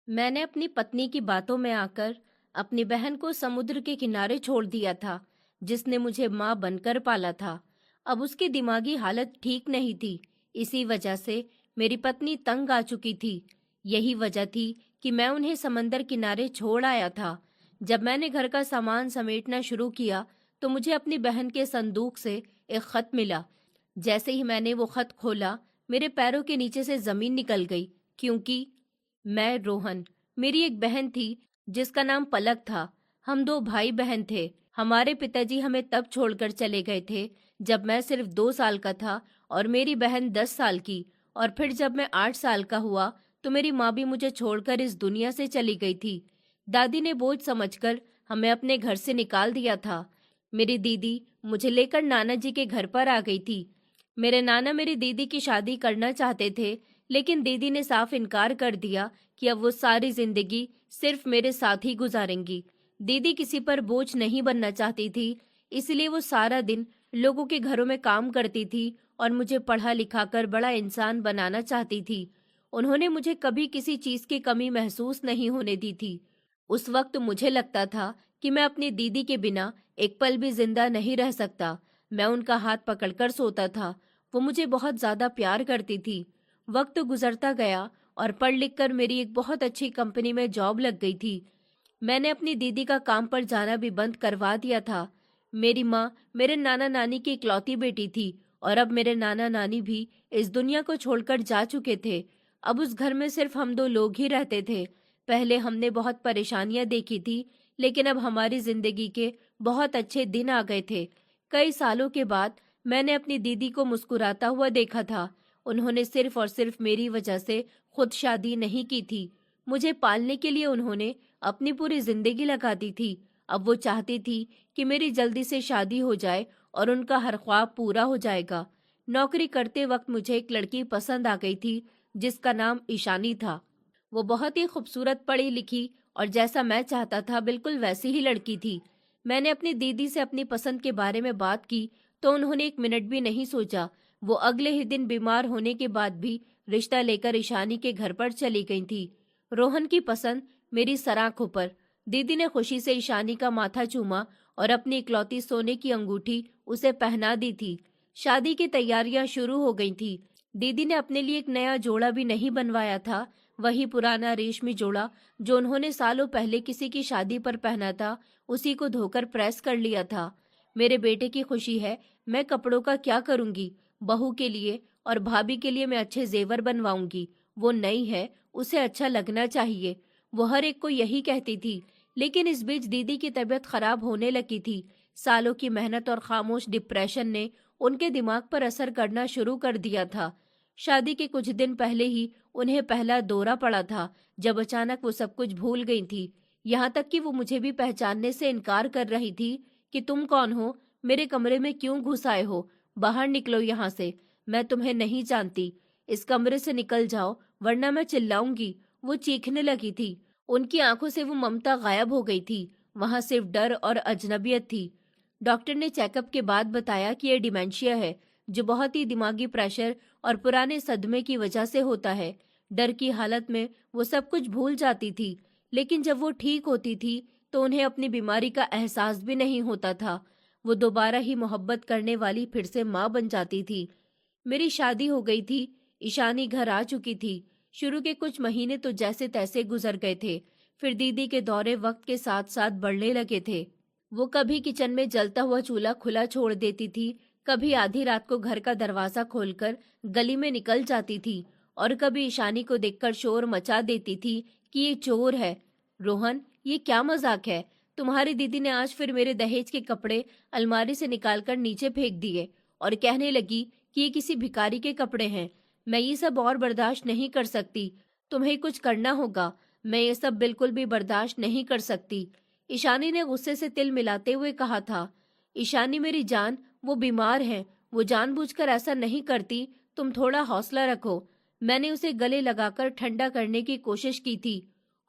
मैंने अपनी पत्नी की बातों में आकर अपनी बहन को समुद्र के किनारे छोड़ दिया था, जिसने मुझे माँ बनकर पाला था। अब उसकी दिमागी हालत ठीक नहीं थी। इसी वजह से मेरी पत्नी तंग आ चुकी थी। यही वजह थी कि मैं उन्हें समंदर किनारे छोड़ आया था। जब मैंने घर का सामान समेटना शुरू किया तो मुझे अपनी बहन के संदूक से एक खत मिला। जैसे ही मैंने वो खत खोला, मेरे पैरों के नीचे से जमीन निकल गई, क्योंकि मैं रोहन, मेरी एक बहन थी जिसका नाम पलक था। हम दो भाई बहन थे। हमारे पिताजी हमें तब छोड़कर चले गए थे जब मैं सिर्फ 2 साल का था और मेरी बहन 10 साल की। और फिर जब मैं 8 साल का हुआ तो मेरी माँ भी मुझे छोड़कर इस दुनिया से चली गई थी। दादी ने बोझ समझकर हमें अपने घर से निकाल दिया था। मेरी दीदी मुझे लेकर नाना जी के घर पर आ गई थी। मेरे नाना मेरी दीदी की शादी करना चाहते थे, लेकिन दीदी ने साफ इनकार कर दिया कि अब वो सारी जिंदगी सिर्फ मेरे साथ ही गुजारेंगी। दीदी किसी पर बोझ नहीं बनना चाहती थी, इसलिए वो सारा दिन लोगों के घरों में काम करती थी और मुझे पढ़ा लिखा कर बड़ा इंसान बनाना चाहती थी। उन्होंने मुझे कभी किसी चीज की कमी महसूस नहीं होने दी थी। उस वक्त मुझे लगता था कि मैं अपनी दीदी के बिना एक पल भी जिंदा नहीं रह सकता। मैं उनका हाथ पकड़कर सोता था। वो मुझे बहुत ज्यादा प्यार करती थी। वक्त गुजरता गया और पढ़ लिख कर मेरी एक बहुत अच्छी कंपनी में जॉब लग गई थी। मैंने अपनी दीदी का काम पर जाना भी बंद करवा दिया था। मेरी माँ मेरे नाना नानी की इकलौती बेटी थी और अब मेरे नाना नानी भी इस दुनिया को छोड़कर जा चुके थे। अब उस घर में सिर्फ हम दो लोग ही रहते थे। पहले हमने बहुत परेशानियां देखी थी, लेकिन अब हमारी जिंदगी के बहुत अच्छे दिन आ गए थे। कई सालों के बाद मैंने अपनी दीदी को मुस्कुराता हुआ देखा था। उन्होंने सिर्फ और सिर्फ मेरी वजह से खुद शादी नहीं की थी। मुझे पालने के लिए उन्होंने अपनी पूरी जिंदगी लगा दी थी। अब वो चाहती थी कि मेरी जल्दी से शादी हो जाए और उनका हर ख्वाब पूरा हो जाएगा। नौकरी करते वक्त मुझे एक लड़की पसंद आ गई थी जिसका नाम ईशानी था। वो बहुत ही खूबसूरत, पढ़ी लिखी और जैसा मैं चाहता था बिल्कुल वैसी ही लड़की थी। मैंने अपनी दीदी से अपनी पसंद के बारे में बात की तो उन्होंने एक मिनट भी नहीं सोचा। वो अगले ही दिन बीमार होने के बाद भी रिश्ता लेकर ईशानी के घर पर चली गई थी। रोहन की पसंद मेरी सराखों पर। दीदी ने खुशी से ईशानी का माथा चूमा और अपनी इकलौती सोने की अंगूठी उसे पहना दी थी। शादी की तैयारियां शुरू हो गई थी। दीदी ने अपने लिए एक नया जोड़ा भी नहीं बनवाया था। वही पुराना रेशमी जोड़ा जो उन्होंने सालों पहले किसी की शादी पर पहना था, उसी को धोकर प्रेस कर लिया था। मेरे बेटे की खुशी है, मैं कपड़ों का क्या करूंगी। बहू के लिए और भाभी के लिए मैं अच्छे जेवर बनवाऊंगी। वो नई है, उसे अच्छा लगना चाहिए। वो हर एक को यही कहती थी। लेकिन इस बीच दीदी की तबीयत खराब होने लगी थी। सालों की मेहनत और खामोश डिप्रेशन ने उनके दिमाग पर असर करना शुरू कर दिया था। शादी के कुछ दिन पहले ही उन्हें पहला दौरा पड़ा था, जब अचानक वो सब कुछ भूल गई थी। यहाँ तक कि वो मुझे भी पहचानने से इनकार कर रही थी कि तुम कौन हो, मेरे कमरे में क्यों घुस आए हो, बाहर निकलो यहाँ से, मैं तुम्हें नहीं जानती, इस कमरे से निकल जाओ वरना मैं चिल्लाऊंगी। वो चीखने लगी थी। उनकी आंखों से वो ममता गायब हो गई थी। वहां सिर्फ डर और अजनबियत थी। डॉक्टर ने चेकअप के बाद बताया कि ये डिमेंशिया है, जो बहुत ही दिमागी प्रेशर और पुराने सदमे की वजह से होता है। डर की हालत में वो सब कुछ भूल जाती थी, लेकिन जब वो ठीक होती थी तो उन्हें अपनी बीमारी का एहसास भी नहीं होता था। वो दोबारा ही मोहब्बत करने वाली फिर से माँ बन जाती थी। मेरी शादी हो गई थी। ईशानी घर आ चुकी थी। शुरू के कुछ महीने तो जैसे तैसे गुजर गए थे। फिर दीदी के दौरे वक्त के साथ साथ बढ़ने लगे थे। वो कभी किचन में जलता हुआ चूल्हा खुला छोड़ देती थी, कभी आधी रात को घर का दरवाजा खोलकर गली में निकल जाती थी और कभी ईशानी को देखकर शोर मचा देती थी कि ये चोर है। रोहन, ये क्या मजाक है। तुम्हारी दीदी ने आज फिर मेरे दहेज के कपड़े अलमारी से निकालकर नीचे फेंक दिए और कहने लगी कि ये किसी भिखारी के कपड़े हैं। मैं ये सब और बर्दाश्त नहीं कर सकती। तुम्हें कुछ करना होगा। मैं ये सब बिल्कुल भी बर्दाश्त नहीं कर सकती। ईशानी ने गुस्से से तिल मिलाते हुए कहा था। ईशानी मेरी जान, वो बीमार है, वो जानबूझकर ऐसा नहीं करती, तुम थोड़ा हौसला रखो। मैंने उसे गले लगाकर ठंडा करने की कोशिश की थी।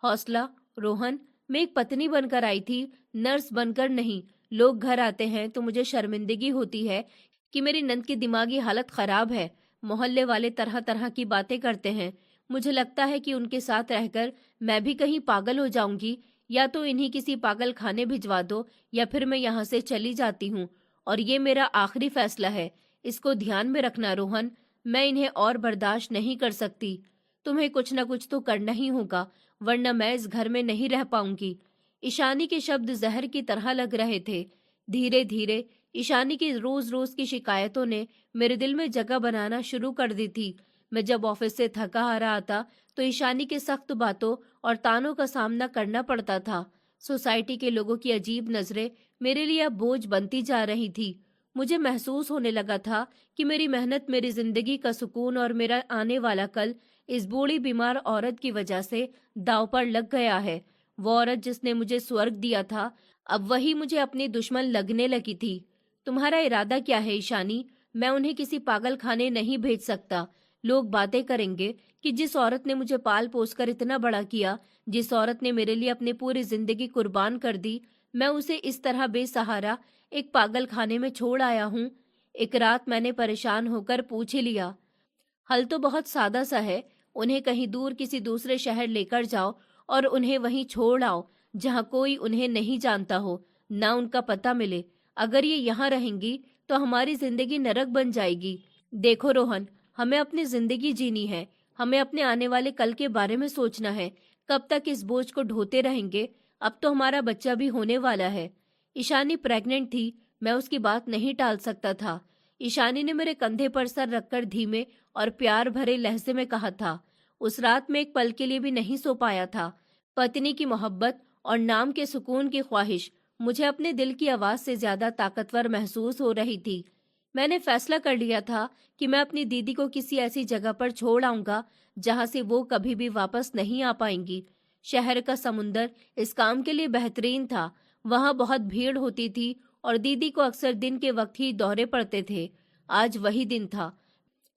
हौसला? रोहन, मैं एक पत्नी बनकर आई थी, नर्स बनकर नहीं। लोग घर आते हैं तो मुझे शर्मिंदगी होती है कि मेरी नंद की दिमागी हालत खराब है। मोहल्ले वाले तरह तरह की बातें करते हैं। मुझे लगता है कि उनके साथ रहकर मैं भी कहीं पागल हो जाऊंगी। या तो इन्हीं किसी पागल खाने भिजवा दो या फिर मैं यहाँ से चली जाती हूँ। और ये मेरा आखिरी फैसला है। इसको ध्यान में रखना रोहन, मैं इन्हें और बर्दाश्त नहीं कर सकती। तुम्हें कुछ न कुछ तो करना ही होगा, वरना मैं इस घर में नहीं रह पाऊंगी। ईशानी के शब्द जहर की तरह लग रहे थे। धीरे धीरे ईशानी की रोज रोज की शिकायतों ने मेरे दिल में जगह बनाना शुरू कर दी थी। मैं जब ऑफिस से थका आ रहा था तो ईशानी के सख्त बातों और तानों का सामना करना पड़ता था। सोसाइटी के लोगों की अजीब नजरें मेरे लिए अब बोझ बनती जा रही थी। मुझे महसूस होने लगा था कि मेरी मेहनत, मेरी जिंदगी का सुकून और मेरा आने वाला कल इस बूढ़ी बीमार औरत की वजह से दांव पर लग गया है। वो औरत जिसने मुझे स्वर्ग दिया था, अब वही मुझे अपनी दुश्मन लगने लगी थी। तुम्हारा इरादा क्या है ईशानी? मैं उन्हें किसी पागल खाने नहीं भेज सकता। लोग बातें करेंगे कि जिस औरत ने मुझे पाल पोस कर इतना बड़ा किया, जिस औरत ने मेरे लिए अपनी पूरी जिंदगी कुर्बान कर दी, मैं उसे इस तरह बेसहारा एक पागल खाने में छोड़ आया हूँ। एक रात मैंने परेशान होकर पूछ ही लिया। हल तो बहुत सादा सा है। उन्हें कहीं दूर किसी दूसरे शहर लेकर जाओ और उन्हें वहीं छोड़ आओ, जहाँ कोई उन्हें नहीं जानता हो, ना उनका पता मिले। अगर ये यहाँ रहेंगी तो हमारी जिंदगी नरक बन जाएगी। देखो रोहन, हमें अपनी जिंदगी जीनी है, हमें अपने आने वाले कल के बारे में सोचना है। कब तक इस बोझ को ढोते रहेंगे? अब तो हमारा बच्चा भी होने वाला है। ईशानी प्रेग्नेंट थी, मैं उसकी बात नहीं टाल सकता था। ईशानी ने मेरे कंधे पर सर रखकर धीमे और प्यार भरे लहजे में कहा था। उस रात में एक पल के लिए भी नहीं सो पाया था। पत्नी की मोहब्बत और नाम के सुकून की ख्वाहिश मुझे अपने दिल की आवाज से ज्यादा ताकतवर महसूस हो रही थी। मैंने फैसला कर लिया था कि मैं अपनी दीदी को किसी ऐसी जगह पर छोड़ आऊंगा जहां से वो कभी भी वापस नहीं आ पाएंगी। शहर का समुंदर इस काम के लिए बेहतरीन था। वहां बहुत भीड़ होती थी और दीदी को अक्सर दिन के वक्त ही दौरे पड़ते थे। आज वही दिन था।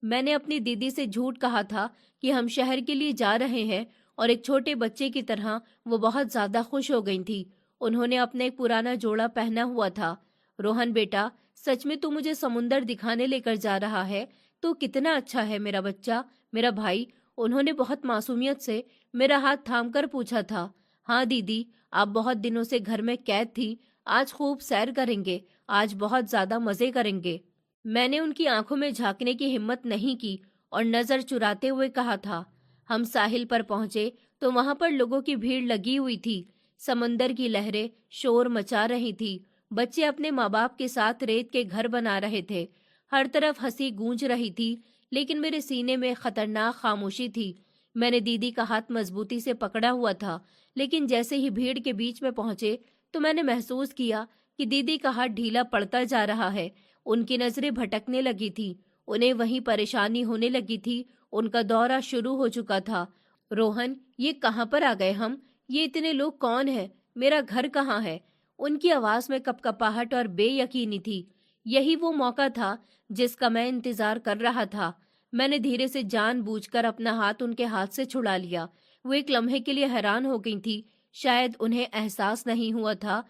मैंने अपनी दीदी से झूठ कहा था कि हम शहर के लिए जा रहे हैं और एक छोटे बच्चे की तरह वो बहुत ज्यादा खुश हो गई थी। उन्होंने अपना एक पुराना जोड़ा पहना हुआ था। रोहन बेटा, सच में तू मुझे समुंदर दिखाने लेकर जा रहा है? तो कितना अच्छा है मेरा बच्चा, मेरा भाई। उन्होंने बहुत मासूमियत से मेरा हाथ थामकर पूछा था। हाँ दीदी, आप बहुत दिनों से घर में कैद थी, आज खूब सैर करेंगे, आज बहुत ज्यादा मजे करेंगे। मैंने उनकी आंखों में झांकने की हिम्मत नहीं की और नजर चुराते हुए कहा था। हम साहिल पर पहुंचे तो वहां पर लोगों की भीड़ लगी हुई थी। समंदर की लहरें शोर मचा रही थी। बच्चे अपने माँ बाप के साथ रेत के घर बना रहे थे। हर तरफ हंसी गूंज रही थी, लेकिन मेरे सीने में खतरनाक खामोशी थी। मैंने दीदी का हाथ मजबूती से पकड़ा हुआ था, लेकिन जैसे ही भीड़ के बीच में पहुंचे तो मैंने महसूस किया कि दीदी का हाथ ढीला पड़ता जा रहा है। उनकी नजरें भटकने लगी थी। उन्हें वहीं परेशानी होने लगी थी। उनका दौरा शुरू हो चुका था। रोहन, ये कहाँ पर आ गए हम? ये इतने लोग कौन है? मेरा घर कहाँ है? उनकी आवाज में कपकपाहट और बेयकीनी थी। यही वो मौका था जिसका मैं इंतजार कर रहा था। मैंने धीरे से जानबूझकर अपना हाथ उनके हाथ से छुड़ा लिया। वो एक लम्हे के लिए हैरान हो गई थी। शायद उन्हें एहसास नहीं हुआ था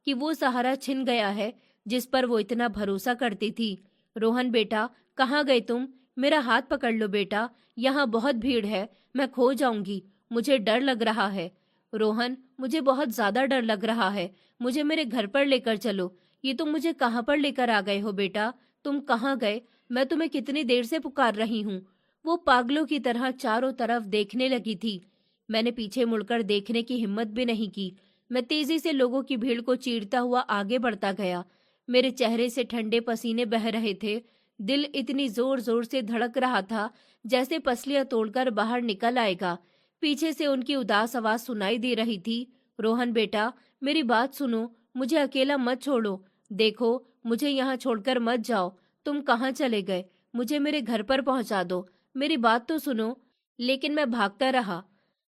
कि वो सहारा छिन गया है जिस पर वो इतना भरोसा करती थी। रोहन बेटा, कहाँ गए तुम? मेरा हाथ पकड़ लो बेटा, यहाँ बहुत भीड़ है, मैं खो जाऊंगी, मुझे डर लग रहा है। रोहन, मुझे बहुत ज्यादा डर लग रहा है, मुझे मेरे घर पर लेकर चलो। ये तुम मुझे कहाँ पर लेकर आ गए हो बेटा? तुम कहाँ गए? मैं तुम्हें कितनी देर से पुकार रही हूँ। वो पागलों की तरह चारों तरफ देखने लगी थी। मैंने पीछे मुड़कर देखने की हिम्मत भी नहीं की। मैं तेजी से लोगों की भीड़ को चीरता हुआ आगे बढ़ता गया। मेरे चेहरे से ठंडे पसीने बह रहे थे। दिल इतनी जोर जोर से धड़क रहा था जैसे पसलियां तोड़कर बाहर निकल आएगा। पीछे से उनकी उदास आवाज सुनाई दे रही थी। रोहन बेटा, मेरी बात सुनो, मुझे अकेला मत छोड़ो। देखो, मुझे यहाँ छोड़कर मत जाओ। तुम कहाँ चले गए? मुझे मेरे घर पर पहुंचा दो, मेरी बात तो सुनो। लेकिन मैं भागता रहा।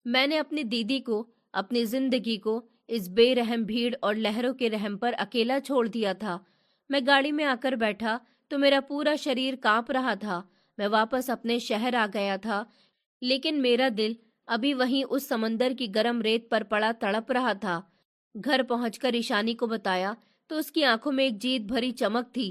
मैंने अपनी दीदी को, अपनी जिंदगी को इस बेरहम भीड़ और लहरों के रहम पर अकेला छोड़ दिया था। मैं गाड़ी में आकर बैठा तो मेरा पूरा शरीर कांप रहा था। मैं वापस अपने शहर आ गया था, लेकिन मेरा दिल अभी वहीं उस समंदर की गर्म रेत पर पड़ा तड़प रहा था। घर पहुंचकर ईशानी को बताया तो उसकी आंखों में एक जीत भरी चमक थी।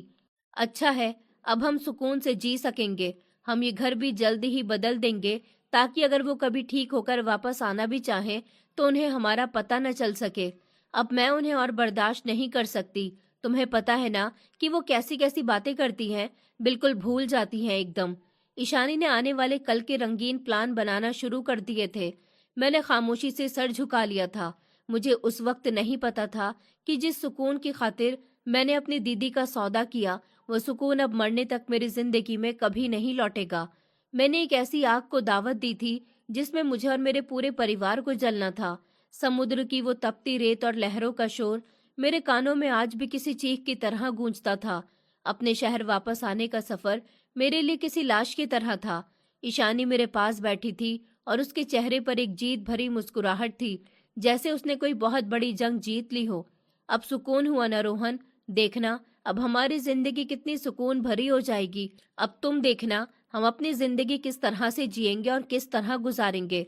अच्छा है, अब हम सुकून से जी सकेंगे। हम ये घर भी जल्दी ही बदल देंगे ताकि अगर वो कभी ठीक होकर वापस आना भी चाहें तो उन्हें हमारा पता न चल सके। अब मैं उन्हें और बर्दाश्त नहीं कर सकती। तुम्हें पता है ना कि वो कैसी कैसी बातें करती हैं, बिल्कुल भूल जाती हैं एकदम। ईशानी ने आने वाले कल के रंगीन प्लान बनाना शुरू कर दिए थे। मैंने खामोशी से सर झुका लिया था। मुझे उस वक्त नहीं पता था कि जिस सुकून की खातिर मैंने अपनी दीदी का सौदा किया, वो सुकून अब मरने तक मेरी जिंदगी में कभी नहीं लौटेगा। मैंने एक ऐसी आग को दावत दी थी जिसमें मुझे और मेरे पूरे परिवार को जलना था। समुद्र की वो तपती रेत और लहरों का शोर मेरे कानों में आज भी किसी चीख की तरह गूंजता था। अपने शहर वापस आने का सफर मेरे लिए किसी लाश की तरह था। ईशानी मेरे पास बैठी थी और उसके चेहरे पर एक जीत भरी मुस्कुराहट थी, जैसे उसने कोई बहुत बड़ी जंग जीत ली हो। अब सुकून हुआ ना रोहन? देखना अब हमारी जिंदगी कितनी सुकून भरी हो जाएगी। अब तुम देखना हम अपनी जिंदगी किस तरह से जिएंगे और किस तरह गुजारेंगे।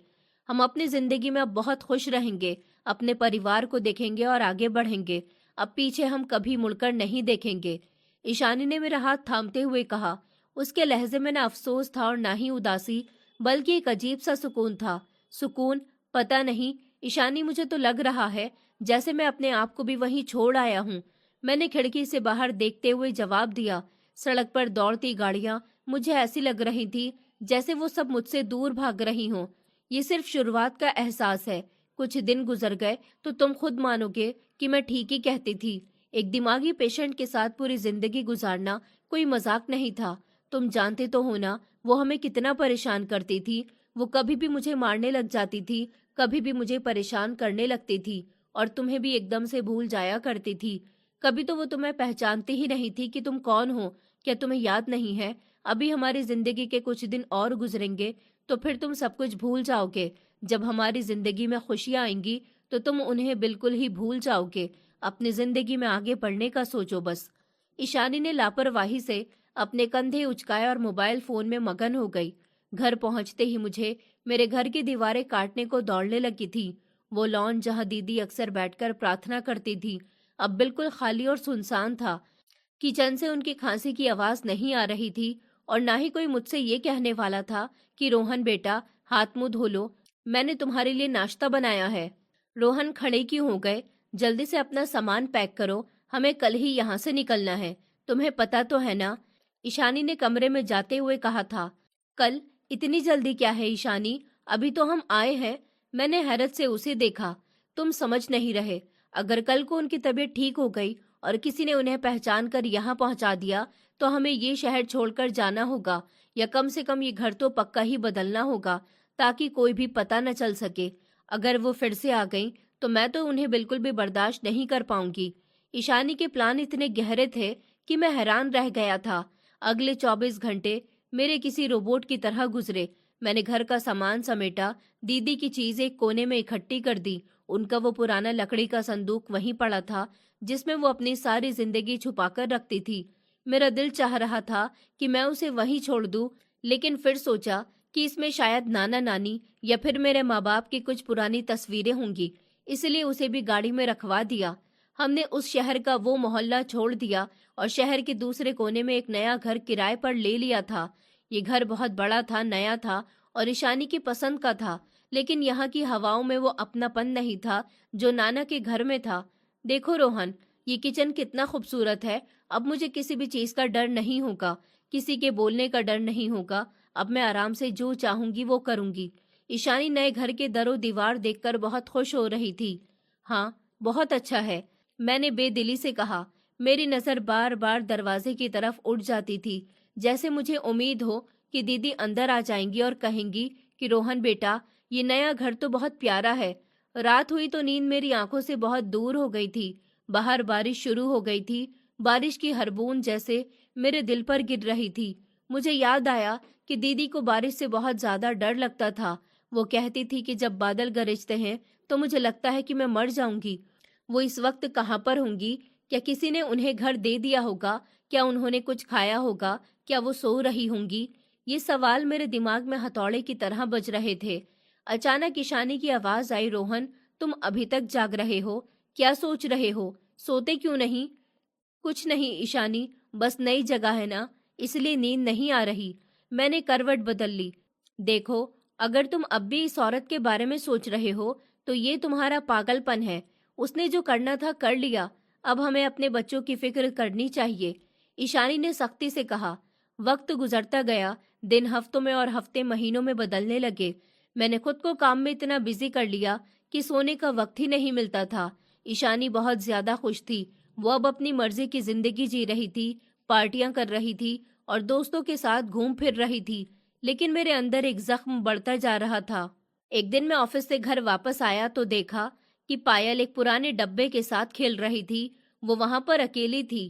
हम अपनी जिंदगी में अब बहुत खुश रहेंगे, अपने परिवार को देखेंगे और आगे बढ़ेंगे। अब पीछे हम कभी मुड़कर नहीं देखेंगे। ईशानी ने मेरा हाथ थामते हुए कहा। उसके लहजे में न अफसोस था और ना ही उदासी, बल्कि एक अजीब सा सुकून था। सुकून? पता नहीं ईशानी, मुझे तो लग रहा है जैसे मैं अपने आप को भी वहीं छोड़ आया हूँ। मैंने खिड़की से बाहर देखते हुए जवाब दिया। सड़क पर दौड़ती गाड़ियां मुझे ऐसी लग रही थी जैसे वो सब मुझसे दूर भाग रही हों। ये सिर्फ शुरुआत का एहसास है। कुछ दिन गुजर गए तो तुम खुद मानोगे कि मैं ठीक ही कहती थी। एक दिमागी पेशेंट के साथ पूरी जिंदगी गुजारना कोई मजाक नहीं था। तुम जानते तो हो ना वो हमें कितना परेशान करती थी। वो कभी भी मुझे मारने लग जाती थी, कभी भी मुझे परेशान करने लगती थी और तुम्हें भी एकदम से भूल जाया करती थी। कभी तो वो तुम्हें पहचानती ही नहीं थी कि तुम कौन हो। क्या तुम्हें याद नहीं है? अभी हमारी जिंदगी के कुछ दिन और गुजरेंगे तो फिर तुम सब कुछ भूल जाओगे। जब हमारी जिंदगी में खुशियां आएंगी तो तुम उन्हें बिल्कुल ही भूल जाओगे। अपनी जिंदगी में आगे बढ़ने का सोचो बस। ईशानी ने लापरवाही से अपने कंधे उचकाए और मोबाइल फोन में मगन हो गई। घर पहुंचते ही मुझे मेरे घर की दीवारें काटने को दौड़ने लगी थी। वो लॉन जहां दीदी अक्सर बैठकर प्रार्थना करती थी अब बिल्कुल खाली और सुनसान था। किचन से उनकी खांसी की आवाज नहीं आ रही थी और ना ही कोई मुझसे ये कहने वाला था कि रोहन बेटा हाथ मुंह धो लो, मैंने तुम्हारे लिए नाश्ता बनाया है। रोहन खड़े क्यों हो गए? जल्दी से अपना सामान पैक करो, हमें कल ही यहाँ से निकलना है। तुम्हें पता तो है ना? ईशानी ने कमरे में जाते हुए कहा था। कल? इतनी जल्दी क्या है ईशानी? अभी तो हम आए हैं। मैंने हैरत से उसे देखा। तुम समझ नहीं रहे। अगर कल को उनकी तबीयत ठीक हो गई और किसी ने उन्हें पहचान कर यहाँ पहुंचा दिया तो हमें ये शहर छोड़कर जाना होगा, या कम से कम ये घर तो पक्का ही बदलना होगा ताकि कोई भी पता न चल सके। अगर वो फिर से आ गई तो मैं तो उन्हें बिल्कुल भी बर्दाश्त नहीं कर पाऊंगी। ईशानी के प्लान इतने गहरे थे कि मैं हैरान रह गया था। अगले 24 घंटे मेरे किसी रोबोट की तरह गुजरे। मैंने घर का सामान समेटा, दीदी की चीज एक कोने में इकट्ठी कर दी। उनका वो पुराना लकड़ी का संदूक वहीं पड़ा था जिसमें वो अपनी सारी जिंदगी छुपाकर रखती थी। मेरा दिल चाह रहा था कि मैं उसे वहीं छोड़ दूं, लेकिन फिर सोचा कि इसमें शायद नाना नानी या फिर मेरे माँ बाप की कुछ पुरानी तस्वीरें होंगी, इसलिए उसे भी गाड़ी में रखवा दिया। हमने उस शहर का वो मोहल्ला छोड़ दिया और शहर के दूसरे कोने में एक नया घर किराए पर ले लिया था। ये घर बहुत बड़ा था, नया था और ईशानी की पसंद का था, लेकिन यहाँ की हवाओं में वो अपनापन नहीं था जो नाना के घर में था। देखो रोहन, ये किचन कितना खूबसूरत है। अब मुझे किसी भी चीज का डर नहीं होगा, किसी के बोलने का डर नहीं होगा। अब मैं आराम से जो चाहूंगी वो करूंगी। ईशानी नए घर के दरो दीवार देखकर बहुत खुश हो रही थी। हाँ, बहुत अच्छा है, मैंने बेदिली से कहा। मेरी नजर बार बार दरवाजे की तरफ उड़ जाती थी, जैसे मुझे उम्मीद हो कि दीदी अंदर आ जाएंगी और कहेंगी कि रोहन बेटा, ये नया घर तो बहुत प्यारा है। रात हुई तो नींद मेरी आंखों से बहुत दूर हो गई थी। बाहर बारिश शुरू हो गई थी। बारिश की हर बूंद जैसे मेरे दिल पर गिर रही थी। मुझे याद आया कि दीदी को बारिश से बहुत ज्यादा डर लगता था। वो कहती थी कि जब बादल गरजते हैं तो मुझे लगता है कि मैं मर जाऊंगी। वो इस वक्त कहाँ पर होंगी? क्या किसी ने उन्हें घर दे दिया होगा? क्या उन्होंने कुछ खाया होगा? क्या वो सो रही होंगी? ये सवाल मेरे दिमाग में हथौड़े की तरह बज रहे थे। अचानक ईशानी की आवाज आई। रोहन, तुम अभी तक जाग रहे हो? क्या सोच रहे हो? सोते क्यों नहीं? कुछ नहीं ईशानी, बस नई जगह है ना, इसलिए नींद नहीं आ रही। मैंने करवट बदल ली। देखो, अगर तुम अब भी इस औरत के बारे में सोच रहे हो तो ये तुम्हारा पागलपन है। उसने जो करना था कर लिया। अब हमें अपने बच्चों की फिक्र करनी चाहिए, ईशानी ने सख्ती से कहा। वक्त गुजरता गया, दिन हफ्तों में और हफ्ते महीनों में बदलने लगे। मैंने खुद को काम में इतना बिजी कर लिया कि सोने का वक्त ही नहीं मिलता था। ईशानी बहुत ज्यादा खुश थी। वो अब अपनी मर्जी की जिंदगी जी रही थी, पार्टियां कर रही थी और दोस्तों के साथ घूम फिर रही थी। लेकिन मेरे अंदर एक जख्म बढ़ता जा रहा था। एक दिन मैं ऑफिस से घर वापस आया तो देखा कि पायल एक पुराने डब्बे के साथ खेल रही थी। वो वहां पर अकेली थी।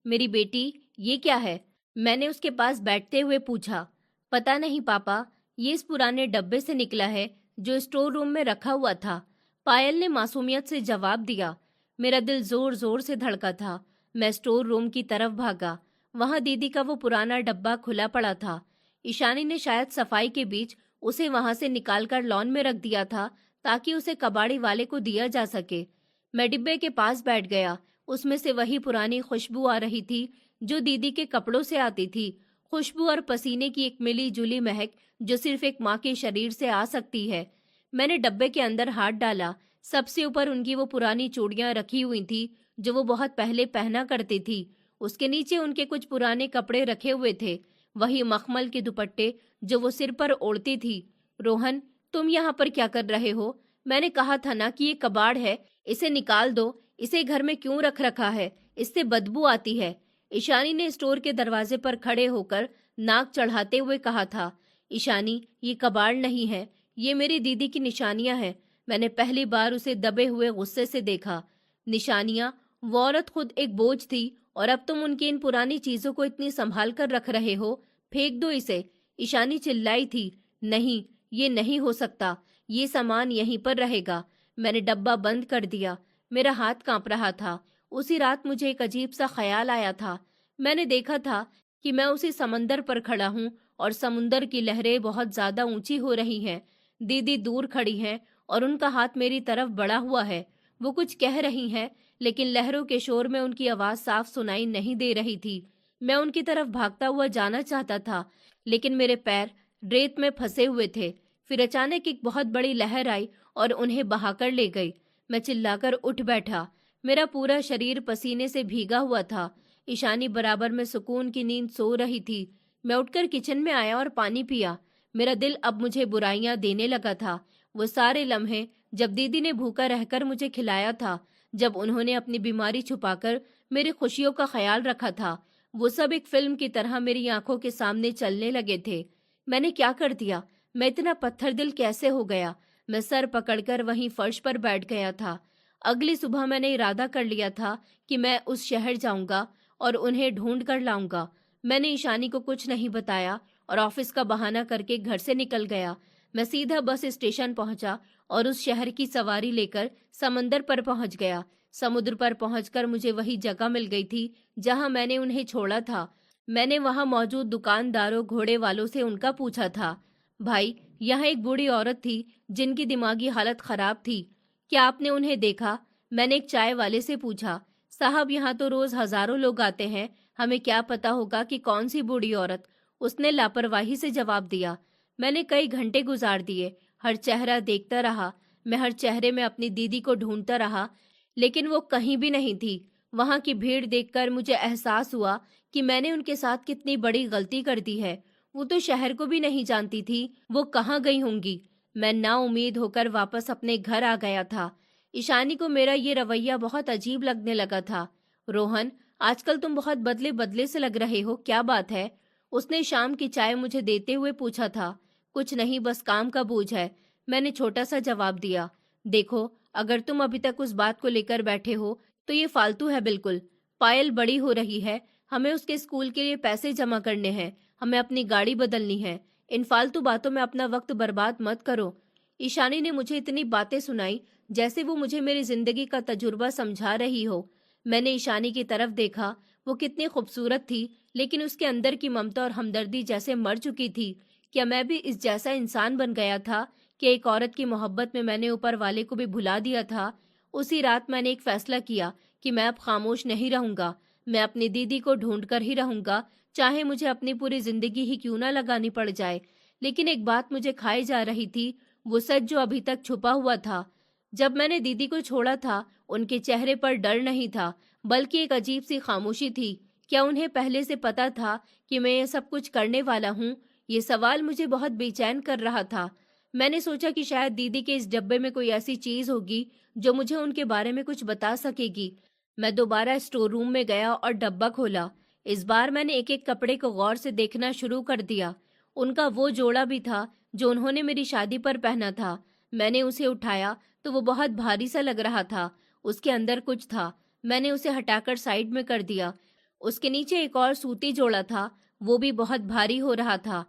मेरी बेटी, ये क्या है? मैंने उसके पास बैठते हुए पूछा। पता नहीं पापा, ये इस पुराने डब्बे से निकला है जो स्टोर रूम में रखा हुआ था, पायल ने मासूमियत से जवाब दिया। मेरा दिल जोर जोर से धड़का था। मैं स्टोर रूम की तरफ भागा। वहां दीदी का वो पुराना डब्बा खुला पड़ा था। ईशानी ने शायद सफाई के बीच उसे वहां से निकालकर लॉन में रख दिया था ताकि उसे कबाड़ी वाले को दिया जा सके। मैं डिब्बे के पास बैठ गया। उसमें से वही पुरानी खुशबू आ रही थी जो दीदी के कपड़ों से आती थी। खुशबू और पसीने की एक मिली जुली महक जो सिर्फ एक माँ के शरीर से आ सकती है। मैंने डब्बे के अंदर हाथ डाला। सबसे ऊपर उनकी वो पुरानी चूड़ियां रखी हुई थी जो वो बहुत पहले पहना करती थी। उसके नीचे उनके कुछ पुराने कपड़े रखे हुए थे, वही मखमल के दुपट्टे जो वो सिर पर ओढ़ती थी। रोहन, तुम यहाँ पर क्या कर रहे हो? मैंने कहा था ना कि ये कबाड़ है, इसे निकाल दो। इसे घर में क्यों रख रखा है? इससे बदबू आती है। ईशानी ने स्टोर के दरवाजे पर खड़े होकर नाक चढ़ाते हुए कहा था। ईशानी, ये कबाड़ नहीं है, ये मेरी दीदी की निशानियां हैं। मैंने पहली बार उसे दबे हुए गुस्से से देखा। निशानियां? वो औरत खुद एक बोझ थी और अब तुम उनकी इन पुरानी चीजों को इतनी संभाल कर रख रहे हो। फेंक दो इसे, ईशानी चिल्लाई थी। नहीं, ये नहीं हो सकता, ये सामान यहीं पर रहेगा। मैंने डब्बा बंद कर दिया। मेरा हाथ कांप रहा था। उसी रात मुझे एक अजीब सा ख्याल आया था। मैंने देखा था कि मैं उसी समंदर पर खड़ा हूँ और समुंदर की लहरें बहुत ज्यादा ऊंची हो रही हैं। दीदी दूर खड़ी हैं और उनका हाथ मेरी तरफ बढ़ा हुआ है। वो कुछ कह रही हैं, लेकिन लहरों के शोर में उनकी आवाज साफ सुनाई नहीं दे रही थी। मैं उनकी तरफ भागता हुआ जाना चाहता था, लेकिन मेरे पैर रेत में फंसे हुए थे। फिर अचानक एक बहुत बड़ी लहर आई और उन्हें बहाकर ले गई। मैं चिल्लाकर उठ बैठा। मेरा पूरा शरीर पसीने से भीगा हुआ था। ईशानी बराबर में सुकून की नींद सो रही थी। मैं उठकर किचन में आया और पानी पिया। मेरा दिल अब मुझे बुराइयां देने लगा था। वो सारे लम्हे जब दीदी ने भूखा रहकर मुझे खिलाया था, जब उन्होंने अपनी बीमारी छुपाकर मेरी खुशियों का ख्याल रखा था, वो सब एक फिल्म की तरह मेरी आंखों के सामने चलने लगे थे। मैंने क्या कर दिया? मैं इतना पत्थर दिल कैसे हो गया? मैं सर पकड़कर वहीं फर्श पर बैठ गया था। अगली सुबह मैंने इरादा कर लिया था कि मैं उस शहर जाऊंगा और उन्हें ढूंढ कर लाऊंगा। मैंने ईशानी को कुछ नहीं बताया और ऑफिस का बहाना करके घर से निकल गया। मैं सीधा बस स्टेशन पहुंचा और उस शहर की सवारी लेकर समंदर पर पहुंच गया। समुद्र पर पहुंचकर मुझे वही जगह मिल गई थी जहां मैंने उन्हें छोड़ा था। मैंने वहां मौजूद दुकानदारों घोड़े वालों से उनका पूछा था। भाई, यहाँ एक बूढ़ी औरत थी जिनकी दिमागी हालत खराब थी, क्या आपने उन्हें देखा? मैंने एक चाय वाले से पूछा। साहब, यहाँ तो रोज हजारों लोग आते हैं, हमें क्या पता होगा कि कौन सी बूढ़ी औरत? उसने लापरवाही से जवाब दिया। मैंने कई घंटे गुजार दिए, हर चेहरा देखता रहा। मैं हर चेहरे में अपनी दीदी को ढूंढता रहा, लेकिन वो कहीं भी नहीं थी। वहां की भीड़ देखकर मुझे एहसास हुआ कि मैंने उनके साथ कितनी बड़ी गलती कर दी है। वो तो शहर को भी नहीं जानती थी, वो कहाँ गई होंगी। मैं नाउम्मीद होकर वापस अपने घर आ गया था। ईशानी को मेरा ये रवैया बहुत अजीब लगने लगा था। रोहन, आजकल तुम बहुत बदले बदले से लग रहे हो, क्या बात है? उसने शाम की चाय मुझे देते हुए पूछा था। कुछ नहीं, बस काम का बोझ है, मैंने छोटा सा जवाब दिया। देखो, अगर तुम अभी तक उस बात को लेकर बैठे हो तो ये फालतू है बिल्कुल। पायल बड़ी हो रही है, हमें उसके स्कूल के लिए पैसे जमा करने हैं, हमें अपनी गाड़ी बदलनी है। इन फालतू बातों में अपना वक्त बर्बाद मत करो। ईशानी ने मुझे इतनी बातें सुनाई जैसे वो मुझे मेरी जिंदगी का तजुर्बा समझा रही हो। मैंने ईशानी की तरफ देखा। वो कितनी खूबसूरत थी, लेकिन उसके अंदर की ममता और हमदर्दी जैसे मर चुकी थी। क्या मैं भी इस जैसा इंसान बन गया था कि एक औरत की मोहब्बत में मैंने ऊपर वाले को भी भुला दिया था? उसी रात मैंने एक फैसला किया कि मैं अब खामोश नहीं रहूंगा। मैं अपनी दीदी को ढूंढ कर ही रहूंगा, चाहे मुझे अपनी पूरी जिंदगी ही क्यों ना लगानी पड़ जाए। लेकिन एक बात मुझे खाई जा रही थी, वो सच जो अभी तक छुपा हुआ था। जब मैंने दीदी को छोड़ा था, उनके चेहरे पर डर नहीं था, बल्कि एक अजीब सी खामोशी थी। क्या उन्हें पहले से पता था कि मैं ये सब कुछ करने वाला हूँ? ये सवाल मुझे बहुत बेचैन कर रहा था। मैंने सोचा कि शायद दीदी के इस डब्बे में कोई ऐसी चीज होगी जो मुझे उनके बारे में कुछ बता सकेगी। मैं दोबारा स्टोर रूम में गया और डब्बा खोला। इस बार मैंने एक एक कपड़े को गौर से देखना शुरू कर दिया। उनका वो जोड़ा भी था जो उन्होंने मेरी शादी पर पहना था। मैंने उसे उठाया तो वो बहुत भारी सा लग रहा था। उसके अंदर कुछ था। मैंने उसे हटाकर साइड में कर दिया। उसके नीचे एक और सूती जोड़ा था, वो भी बहुत भारी हो रहा था।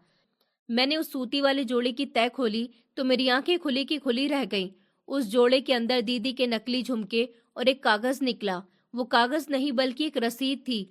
मैंने उस सूती वाले जोड़े की तह खोली तो मेरी आंखें खुली की खुली रह गईं। उस जोड़े के अंदर दीदी के नकली झुमके और एक कागज निकला। वो कागज नहीं बल्कि एक रसीद थी।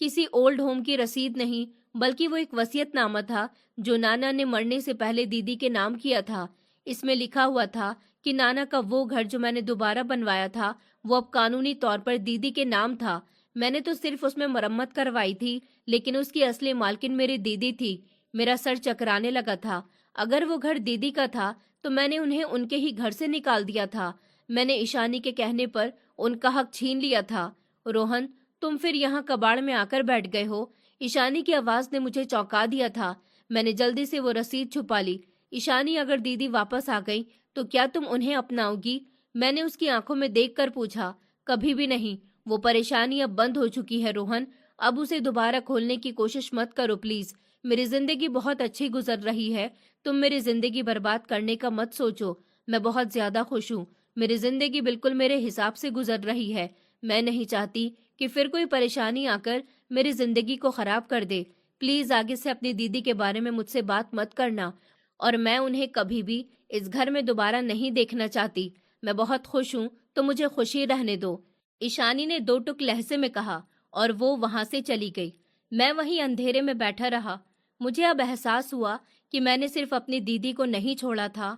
किसी ओल्ड होम की रसीद नहीं, बल्कि वो एक वसीयतनामा था जो नाना ने मरने से पहले दीदी के नाम किया था। इसमें लिखा हुआ था कि नाना का वो घर जो मैंने दोबारा बनवाया था, वो अब कानूनी तौर पर दीदी के नाम था। मैंने तो सिर्फ उसमें मरम्मत करवाई थी, लेकिन उसकी असली मालकिन मेरी दीदी थी। मेरा सर चकराने लगा था। अगर वो घर दीदी का था तो मैंने उन्हें उनके ही घर से निकाल दिया था। मैंने ईशानी के कहने पर उनका हक छीन लिया था। रोहन, तुम फिर यहाँ कबाड़ में आकर बैठ गए हो। ईशानी की आवाज ने मुझे चौंका दिया था। मैंने जल्दी से वो रसीद छुपा ली। ईशानी, अगर दीदी वापस आ गई तो क्या तुम उन्हें अपनाओगी? मैंने उसकी आंखों में देखकर पूछा। कभी भी नहीं। वो परेशानी अब बंद हो चुकी है रोहन। अब उसे दोबारा खोलने की कोशिश मत करो प्लीज। मेरी जिंदगी बहुत अच्छी गुजर रही है। तुम मेरी जिंदगी बर्बाद करने का मत सोचो। मैं बहुत ज्यादा खुश हूँ। मेरी जिंदगी बिल्कुल मेरे हिसाब से गुजर रही है। मैं नहीं चाहती कि फिर कोई परेशानी आकर मेरी जिंदगी को खराब कर दे। प्लीज आगे से अपनी दीदी के बारे में मुझसे बात मत करना, और मैं उन्हें कभी भी इस घर में दोबारा नहीं देखना चाहती। मैं बहुत खुश हूँ, तो मुझे खुशी रहने दो। ईशानी ने दो टुक लहजे में कहा और वो वहां से चली गई। मैं वहीं अंधेरे में बैठा रहा। मुझे अब एहसास हुआ कि मैंने सिर्फ अपनी दीदी को नहीं छोड़ा था,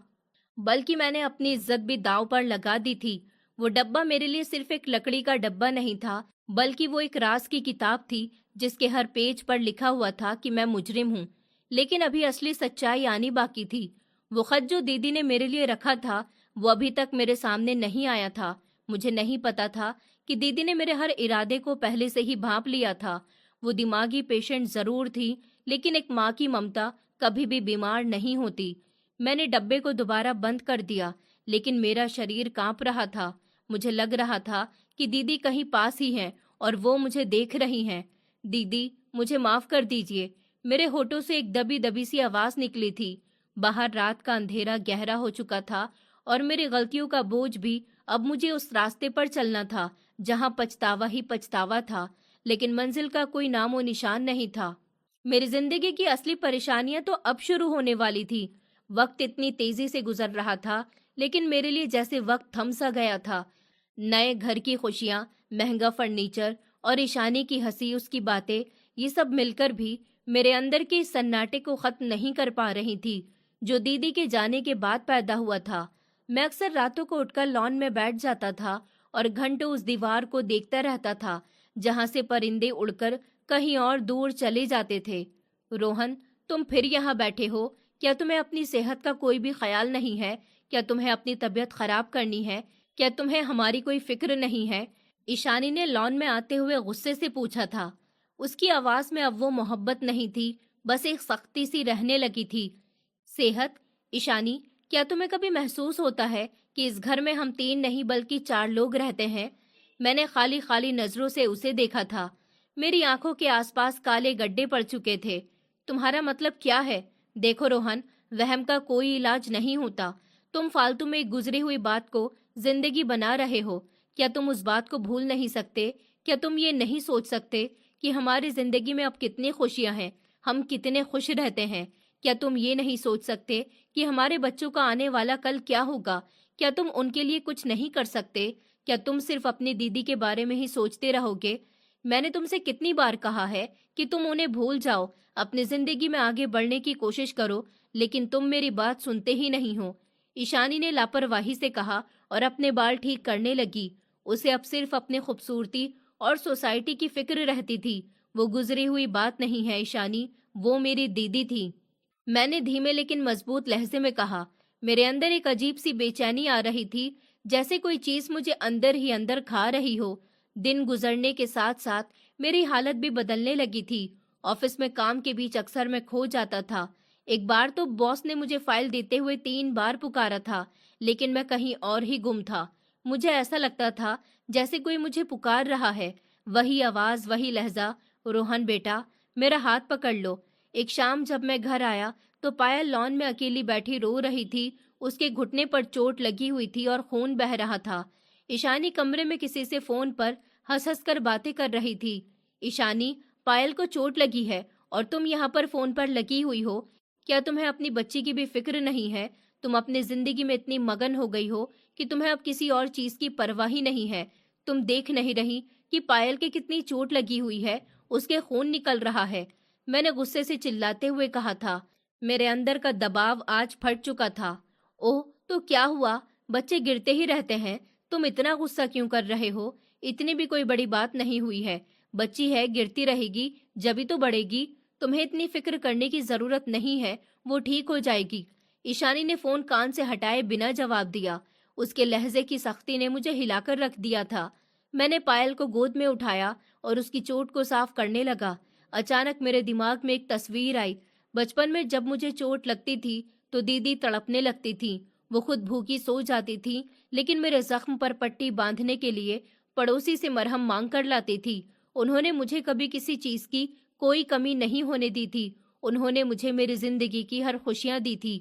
बल्कि मैंने अपनी इज्जत भी दांव पर लगा दी थी। वो डब्बा मेरे लिए सिर्फ एक लकड़ी का डब्बा नहीं था, बल्कि वो एक राज की किताब थी जिसके हर पेज पर लिखा हुआ था कि मैं मुजरिम हूँ। लेकिन अभी असली सच्चाई आनी बाकी थी। वो खत जो दीदी ने मेरे लिए रखा था, वो अभी तक मेरे सामने नहीं आया था। मुझे नहीं पता था कि दीदी ने मेरे हर इरादे को पहले से ही भांप लिया था। वो दिमागी पेशेंट जरूर थी, लेकिन एक माँ की ममता कभी भी बीमार नहीं होती। मैंने डब्बे को दोबारा बंद कर दिया, लेकिन मेरा शरीर कांप रहा था। मुझे लग रहा था कि दीदी कहीं पास ही हैं और वो मुझे देख रही हैं। दीदी, मुझे माफ कर दीजिए। मेरे होठों से एक दबी दबी सी आवाज निकली थी। बाहर रात का अंधेरा गहरा हो चुका था और मेरी गलतियों का बोझ भी अब मुझे उस रास्ते पर चलना था जहां पछतावा ही पछतावा था, लेकिन मंजिल का कोई नामो निशान नहीं था। मेरी जिंदगी की असली परेशानियां तो अब शुरू होने वाली थी। वक्त इतनी तेजी से गुजर रहा था, लेकिन मेरे लिए जैसे वक्त थम सा गया था। नए घर की खुशियां, महंगा फर्नीचर और ईशानी की हंसी, उसकी बातें, ये सब मिलकर भी मेरे अंदर के इस सन्नाटे को खत्म नहीं कर पा रही थी जो दीदी के जाने के बाद पैदा हुआ था। मैं अक्सर रातों को उठकर लॉन में बैठ जाता था और घंटों उस दीवार को देखता रहता था जहां से परिंदे उड़कर कहीं और दूर चले जाते थे। रोहन, तुम फिर यहाँ बैठे हो? क्या तुम्हें अपनी सेहत का कोई भी ख्याल नहीं है? क्या तुम्हें अपनी तबीयत खराब करनी है? क्या तुम्हें हमारी कोई फिक्र नहीं है? ईशानी ने लॉन में आते हुए गुस्से से पूछा था। उसकी आवाज में अब वो मोहब्बत नहीं थी, बस एक सख्ती सी रहने लगी थी। सेहत? ईशानी, क्या तुम्हें कभी महसूस होता है कि इस घर में हम तीन नहीं बल्कि चार लोग रहते हैं? मैंने खाली खाली नजरों से उसे देखा था। मेरी आंखों के आसपास काले गड्ढे पड़ चुके थे। तुम्हारा मतलब क्या है? देखो रोहन, वहम का कोई इलाज नहीं होता। तुम फालतू में एक गुजरी हुई बात को जिंदगी बना रहे हो। क्या तुम उस बात को भूल नहीं सकते? क्या तुम ये नहीं सोच सकते कि हमारी जिंदगी में अब कितनी खुशियां हैं, हम कितने खुश रहते हैं? क्या तुम ये नहीं सोच सकते कि हमारे बच्चों का आने वाला कल क्या होगा? क्या तुम उनके लिए कुछ नहीं कर सकते? क्या तुम सिर्फ अपनी दीदी के बारे में ही सोचते रहोगे? मैंने तुमसे कितनी बार कहा है कि तुम उन्हें भूल जाओ, अपनी जिंदगी में आगे बढ़ने की कोशिश करो, लेकिन तुम मेरी बात सुनते ही नहीं हो। ईशानी ने लापरवाही से कहा और अपने बाल ठीक करने लगी। उसे अब सिर्फ अपने खूबसूरती और सोसाइटी की फिक्र रहती थी। वो गुजरी हुई बात नहीं है ईशानी, वो मेरी दीदी थी। मैंने धीमे लेकिन मजबूत लहजे में कहा। मेरे अंदर एक अजीब सी बेचैनी आ रही थी, जैसे कोई चीज मुझे अंदर ही अंदर खा रही हो। दिन गुजरने के साथ साथ मेरी हालत भी बदलने लगी थी। ऑफिस में काम के बीच अक्सर मैं खो जाता था। एक बार तो बॉस ने मुझे फाइल देते हुए 3 बार पुकारा था, लेकिन मैं कहीं और ही गुम था। मुझे ऐसा लगता था जैसे कोई मुझे पुकार रहा है। वही आवाज, वही लहजा, रोहन बेटा, मेरा हाथ पकड़ लो। एक शाम जब मैं घर आया तो पायल लॉन में अकेली बैठी रो रही थी। उसके घुटने पर चोट लगी हुई थी और खून बह रहा था। ईशानी कमरे में किसी से फोन पर हंस हंस कर बातें कर रही थी। ईशानी, पायल को चोट लगी है और तुम यहाँ पर फोन पर लगी हुई हो। क्या तुम्हें अपनी बच्ची की भी फिक्र नहीं है? तुम अपनी जिंदगी में इतनी मगन हो गई हो कि तुम्हें अब किसी और चीज की परवाह ही नहीं है। तुम देख नहीं रही कि पायल के कितनी चोट लगी हुई है, उसके खून निकल रहा है। मैंने गुस्से से चिल्लाते हुए कहा था। मेरे अंदर का दबाव आज फट चुका था। ओह, तो क्या हुआ? बच्चे गिरते ही रहते हैं, तुम इतना गुस्सा क्यों कर रहे हो? इतनी भी कोई बड़ी बात नहीं हुई है। बच्ची है, गिरती रहेगी, जभी तो बढ़ेगी। तुम्हें इतनी फिक्र करने की जरूरत नहीं है, वो ठीक हो जाएगी। ईशानी ने फोन कान से हटाए बिना जवाब दिया। उसके लहजे की सख्ती ने मुझे हिलाकर रख दिया था। मैंने पायल को गोद में उठाया और उसकी चोट को साफ करने लगा। अचानक मेरे दिमाग में एक तस्वीर आई। बचपन में जब मुझे चोट लगती थी तो दीदी तड़पने लगती थी। वो खुद भूखी सो जाती थी, लेकिन मेरे जख्म पर पट्टी बांधने के लिए पड़ोसी से मरहम मांग कर लाती थी। उन्होंने मुझे कभी किसी चीज की कोई कमी नहीं होने दी थी। उन्होंने मुझे मेरी जिंदगी की हर खुशियां दी थी।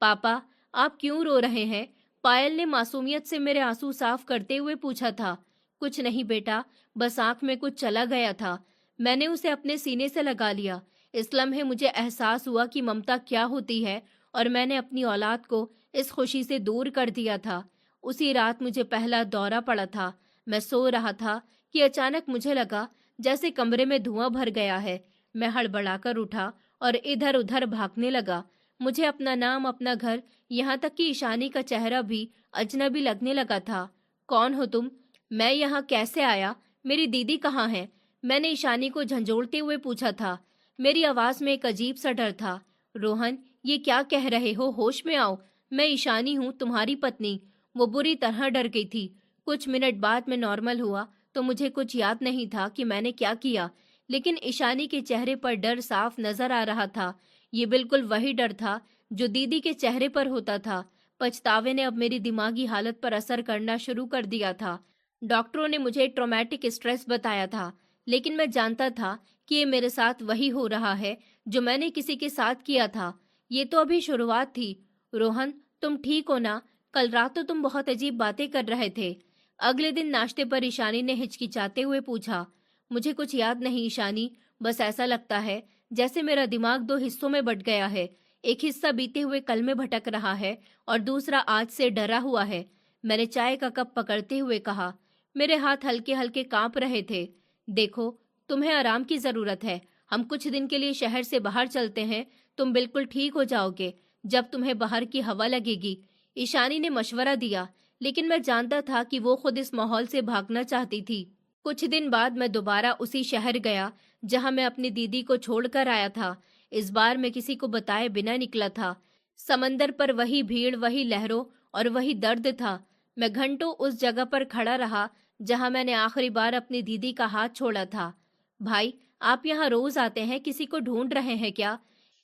पापा, आप क्यों रो रहे हैं? पायल ने मासूमियत से मेरे आंसू साफ करते हुए पूछा था। कुछ नहीं बेटा, बस आंख में कुछ चला गया था। मैंने उसे अपने सीने से लगा लिया। इस लम्हे मुझे एहसास हुआ कि ममता क्या होती है, और मैंने अपनी औलाद को इस खुशी से दूर कर दिया था। उसी रात मुझे पहला दौरा पड़ा था। मैं सो रहा था कि अचानक मुझे लगा जैसे कमरे में धुआं भर गया है। मैं हड़बड़ाकर उठा और इधर उधर भागने लगा। मुझे अपना नाम, अपना घर, यहाँ तक कि ईशानी का चेहरा भी अजनबी लगने लगा था। कौन हो तुम? मैं यहाँ कैसे आया? मेरी दीदी कहाँ है? मैंने ईशानी को झंझोड़ते हुए पूछा था। मेरी आवाज में एक अजीब सा डर था। रोहन, ये क्या कह रहे हो? होश में आओ। मैं ईशानी हूँ, तुम्हारी पत्नी। वो बुरी तरह डर गई थी। कुछ मिनट बाद मैं नॉर्मल हुआ तो मुझे कुछ याद नहीं था कि मैंने क्या किया, लेकिन ईशानी के चेहरे पर डर साफ नजर आ रहा था। ये बिल्कुल वही डर था जो दीदी के चेहरे पर होता था। पछतावे ने अब मेरी दिमागी हालत पर असर करना शुरू कर दिया था। डॉक्टरों ने मुझे ट्रॉमेटिक स्ट्रेस बताया था, लेकिन मैं जानता था कि ये मेरे साथ वही हो रहा है जो मैंने किसी के साथ किया था। ये तो अभी शुरुआत थी। रोहन, तुम ठीक हो ना? कल रात तो तुम बहुत अजीब बातें कर रहे थे। अगले दिन नाश्ते पर ईशानी ने हिचकिचाते हुए पूछा। मुझे कुछ याद नहीं ईशानी, बस ऐसा लगता है जैसे मेरा दिमाग 2 हिस्सों में बट गया है। एक हिस्सा बीते हुए कल में भटक रहा है और दूसरा आज से डरा हुआ है। मैंने चाय का कप पकड़ते हुए कहा। मेरे हाथ हल्के हल्के कांप रहे थे। देखो, तुम्हें आराम की जरूरत है। हम कुछ दिन के लिए शहर से बाहर चलते हैं। तुम बिल्कुल ठीक हो जाओगे जब तुम्हें बाहर की हवा लगेगी। ईशानी ने मशवरा दिया, लेकिन मैं जानता था कि वो खुद इस माहौल से भागना चाहती थी। कुछ दिन बाद मैं दोबारा उसी शहर गया जहां मैं अपनी दीदी को छोड़कर आया था। इस बार मैं किसी को बताए बिना निकला था। समंदर पर वही भीड़, वही लहरों और वही दर्द था। मैं घंटों उस जगह पर खड़ा रहा जहां मैंने आखिरी बार अपनी दीदी का हाथ छोड़ा था। भाई, आप यहाँ रोज आते हैं, किसी को ढूंढ रहे हैं क्या?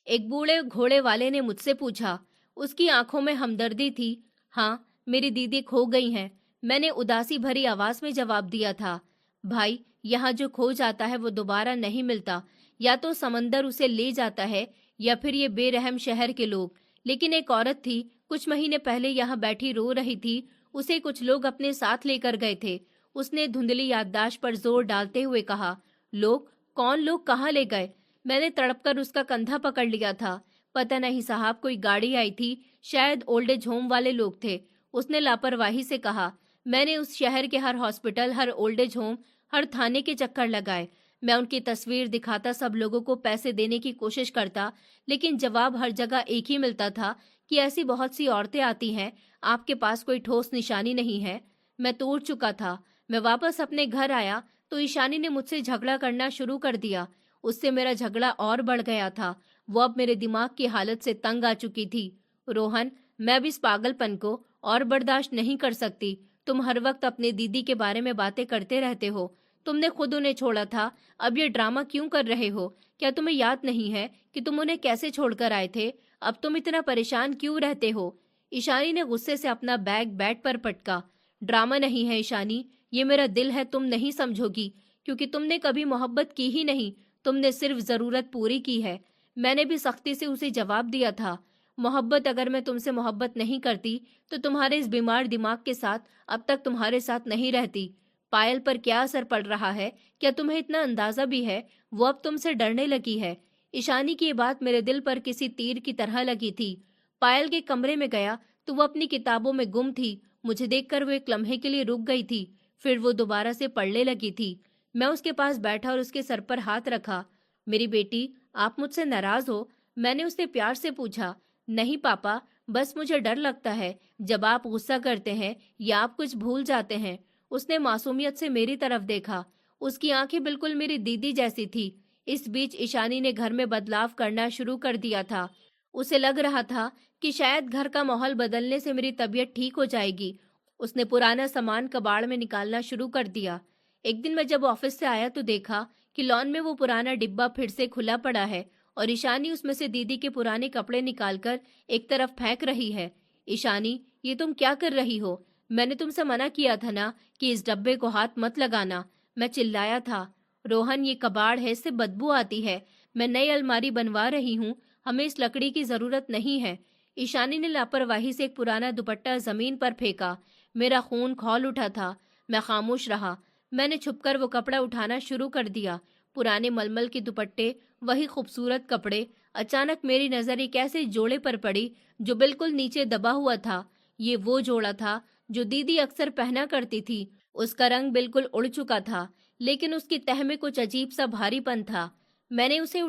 एक बूढ़े घोड़े वाले ने मुझसे पूछा। उसकी आंखों में हमदर्दी थी। हाँ, मेरी दीदी खो गई हैं, मैंने उदासी भरी आवाज में जवाब दिया था। भाई, यहाँ जो खो जाता है वो दोबारा नहीं मिलता। या तो समंदर उसे ले जाता है या फिर ये बेरहम शहर के लोग। लेकिन एक औरत थी, कुछ महीने पहले यहाँ बैठी रो रही थी। उसे कुछ लोग अपने साथ लेकर गए थे। उसने धुंधली याददाश्त पर जोर डालते हुए कहा। लोग? कौन लोग? कहाँ ले गए? मैंने तड़पकर उसका कंधा पकड़ लिया था। पता नहीं साहब, कोई गाड़ी आई थी, शायद ओल्ड एज होम वाले लोग थे। उसने लापरवाही से कहा। मैंने उस शहर के हर हॉस्पिटल, हर ओल्ड एज होम, हर थाने के चक्कर लगाए। मैं उनकी तस्वीर दिखाता, सब लोगों को पैसे देने की कोशिश करता, लेकिन जवाब हर जगह एक ही मिलता था कि ऐसी बहुत सी औरतें आती हैं, आपके पास कोई ठोस निशानी नहीं है। मैं तोड़ चुका था। मैं वापस अपने घर आया तो ईशानी ने मुझसे झगड़ा करना शुरू कर दिया। उससे मेरा झगड़ा और बढ़ गया था। वो अब मेरे दिमाग की हालत से तंग आ चुकी थी। रोहन, मैं अब इस पागलपन को और बर्दाश्त नहीं कर सकती। तुम हर वक्त अपने दीदी के बारे में बातें करते रहते हो। तुमने खुद उन्हें छोड़ा था, अब ये ड्रामा क्यों कर रहे हो? क्या तुम्हें याद नहीं है कि तुम उन्हें कैसे छोड़कर आए थे? अब तुम इतना परेशान क्यों रहते हो? ईशानी ने गुस्से से अपना बैग बेड पर पटका। ड्रामा नहीं है ईशानी, ये मेरा दिल है, तुम नहीं समझोगी, क्योंकि तुमने कभी मोहब्बत की ही नहीं, तुमने सिर्फ जरूरत पूरी की है। मैंने भी सख्ती से उसे जवाब दिया था, मोहब्बत, अगर मैं तुमसे मोहब्बत नहीं करती तो तुम्हारे इस बीमार दिमाग के साथ अब तक तुम्हारे साथ नहीं रहती। पायल पर क्या असर पड़ रहा है, क्या तुम्हें इतना अंदाजा भी है? वो अब तुमसे डरने लगी है। ईशानी की ये बात मेरे दिल पर किसी तीर की तरह लगी थी। पायल के कमरे में गया तो वो अपनी किताबों में गुम थी। मुझे देखकर वो एक लम्हे के लिए रुक गई थी, फिर वो दोबारा से पढ़ने लगी थी। मैं उसके पास बैठा और उसके सर पर हाथ रखा। मेरी बेटी, आप मुझसे नाराज हो? मैंने उससे प्यार से पूछा। नहीं पापा, बस मुझे डर लगता है जब आप गुस्सा करते हैं या आप कुछ भूल जाते हैं। उसने मासूमियत से मेरी तरफ देखा। उसकी आंखें बिल्कुल मेरी दीदी जैसी थी। इस बीच ईशानी ने घर में बदलाव करना शुरू कर दिया था। उसे लग रहा था कि शायद घर का माहौल बदलने से मेरी तबीयत ठीक हो जाएगी। उसने पुराना सामान कबाड़ में निकालना शुरू कर दिया। एक दिन मैं जब ऑफिस से आया तो देखा कि लॉन में वो पुराना डिब्बा फिर से खुला पड़ा है और ईशानी उसमें से दीदी के पुराने कपड़े निकालकर एक तरफ फेंक रही है। ईशानी, ये तुम क्या कर रही हो? मैंने तुमसे मना किया था ना कि इस डब्बे को हाथ मत लगाना, मैं चिल्लाया था। रोहन, ये कबाड़ है, इससे बदबू आती है। मैं नई अलमारी बनवा रही हूँ, हमें इस लकड़ी की जरूरत नहीं है। ईशानी ने लापरवाही से एक पुराना दुपट्टा जमीन पर फेंका। मेरा खून खौल उठा था। मैं खामोश रहा। मैंने छुपकर वो कपड़ा उठाना शुरू कर दिया। पुराने मलमल के दुपट्टे, वही खूबसूरत कपड़े। अचानक मेरी नजर एक ऐसे जोड़े पर पड़ी जो बिल्कुल नीचे दबा हुआ था। ये वो जोड़ा था जो दीदी अक्सर पहना करती थी। उसका रंग बिल्कुल उड़ चुका था, लेकिन उसकी तह में कुछ अजीब सा भारीपन था। मैंने उसे